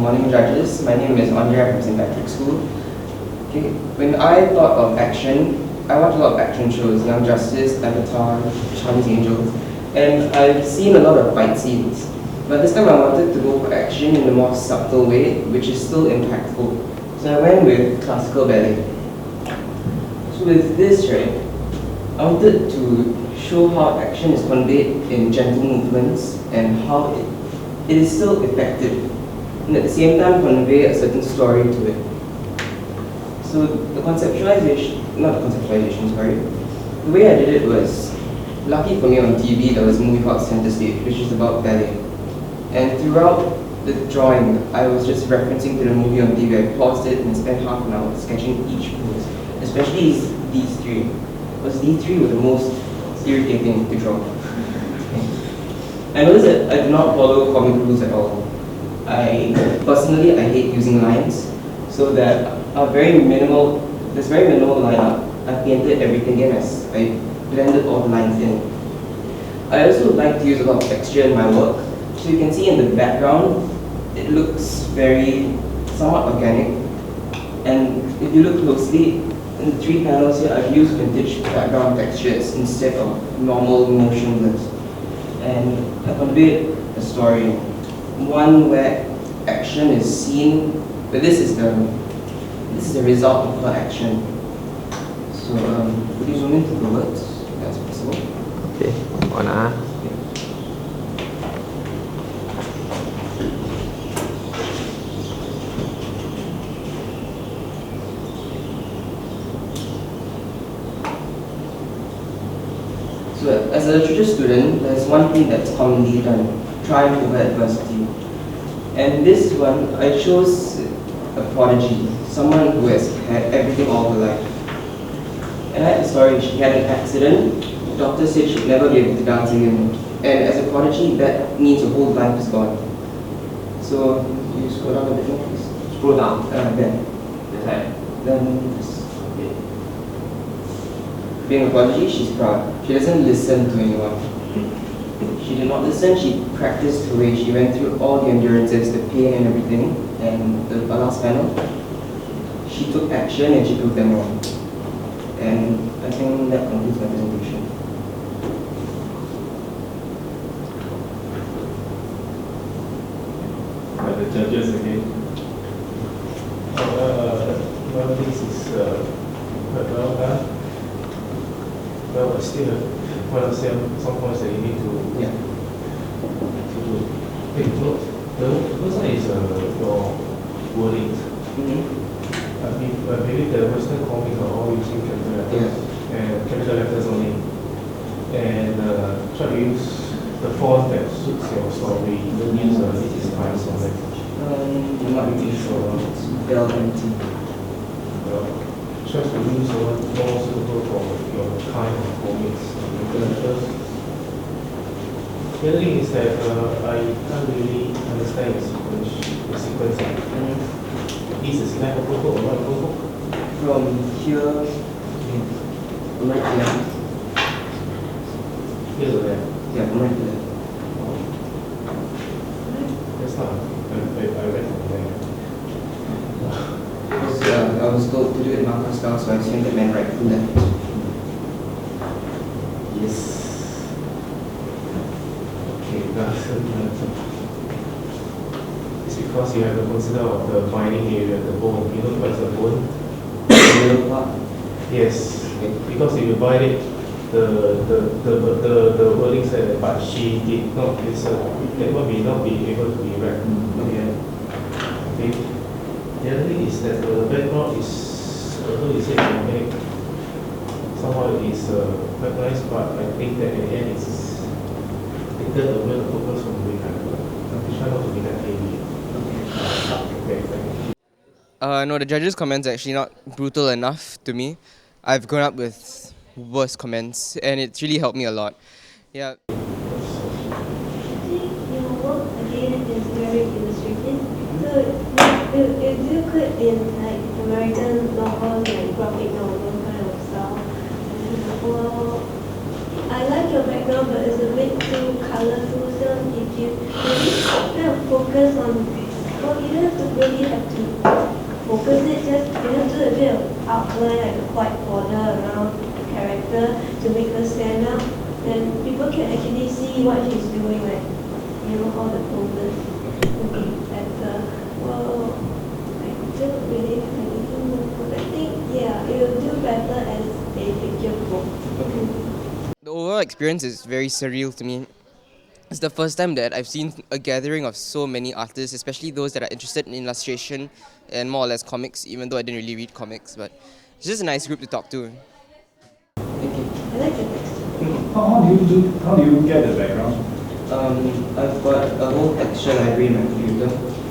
morning, judges. My name is Andrea from St. Patrick's School. Okay. When I thought of action, I watch a lot of action shows, Young Justice, Avatar, Charlie's Angels, and I've seen a lot of fight scenes. But this time I wanted to go for action in a more subtle way, which is still impactful. So I went with classical ballet. So with this, right, I wanted to show how action is conveyed in gentle movements and how it is still effective, and at the same time convey a certain story to it. So the way I did it was, lucky for me on TV there was a movie called Center Stage, which is about ballet. And throughout the drawing, I was just referencing to the movie on TV. I paused it and spent half an hour sketching each pose, especially these three. Because these three were the most irritating to draw. I noticed that I do not follow comic rules at all. Personally, I hate using lines, so that there's very minimal lineup. I painted everything in as I blended all the lines in. I also like to use a lot of texture in my work. So you can see in the background, it looks somewhat organic. And if you look closely, in the three panels here, I've used vintage background textures instead of normal motionless. And I conveyed a story, one where action is seen, but this is the result of her action. So could you zoom into the words, if that's possible? Okay, on So as a literature student, there's one thing that's commonly done, triumph over adversity. And this one, I chose a prodigy, someone who has had everything all her life. And I had a story, she had an accident, the doctor said she'd never be able to dance again. And as a prodigy, that means her whole life is gone. So, you scroll down a bit more, please. Scroll down. Then. Being a prodigy, she's proud. She doesn't listen to anyone. She did not listen, she practiced her way. She went through all the endurances, the pain and everything. And the last panel, she took action and she proved them wrong. And I think that concludes my presentation. The judges again. Well, this is quite well done. Well, still, some points that you need to take note. The first one is your wordings. I believe the Western comics are all using capital letters and capital letters only. And try to use the font that suits your story. Don't use this is fine or that. Not really sure. It's velvety. Try to use one more suitable for your kind of comics. The other thing is that I can't really understand the sequence. Is the Siglap photo or not photo? From here, from right to left. Here to there. Yeah, from right to left. That's not. I read from there. Because I was told to do it Manga style, so I assumed it meant right to left. Yes. Okay, it's because you have to consider of the binding area, the bone. You know what's the bone? The middle part? Yes. Because if you bind it, the wording said, but she did not listen. That one may not be able to be read. Okay. The other thing is that the background is, although you said organic, somehow it is quite nice, but I think that in the end it's taken away the focus from the background. Try not to be that heavy. Okay, thank you. No, the judges' comments are actually not brutal enough to me. I've grown up with worse comments, and it's really helped me a lot. Yeah. Your work again is very illustrative. So if you could in like American novels, like graphic novel kind of style, well, I like your background, but it's a bit too colorful. So if you maybe kind of focus on, well, you don't have to really have to focus it, just do a bit of outline, like a white border around the character to make her stand out. Then people can actually see what she's doing, like, all the poses will be better. Well, I don't really have anything more, but I think, yeah, it will do better as a picture book. The overall experience is very surreal to me. It's the first time that I've seen a gathering of so many artists, especially those that are interested in illustration and more or less comics, even though I didn't really read comics. But it's just a nice group to talk to. Thank you. I like the texture. How do you get the background? I've got a whole texture library in my computer.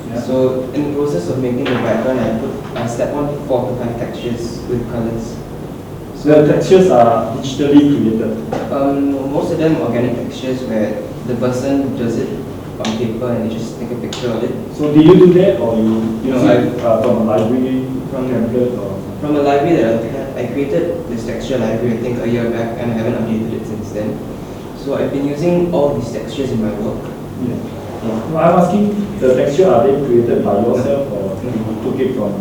Yeah. So in the process of making the background, I step on 4 to 5 textures with colors. The textures are digitally created. Most of them organic textures where the person does it on paper and they just take a picture of it. So do you do that, or you use No, it from a library, from- template, or? From a library that I've had, I created this texture library I think a year back and I haven't updated it since then. So I've been using all these textures in my work. Yeah. No, I'm asking, the texture, are they created by yourself, or you took it from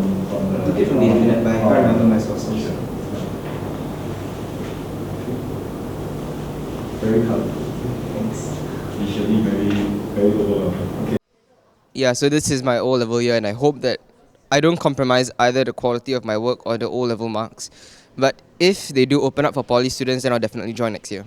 I took it from the internet, but I can't remember my sources. Very colorful. Thanks. Visually very overwhelming. Okay. Yeah, so this is my O-level year, and I hope that I don't compromise either the quality of my work or the O-level marks. But if they do open up for poly students, then I'll definitely join next year.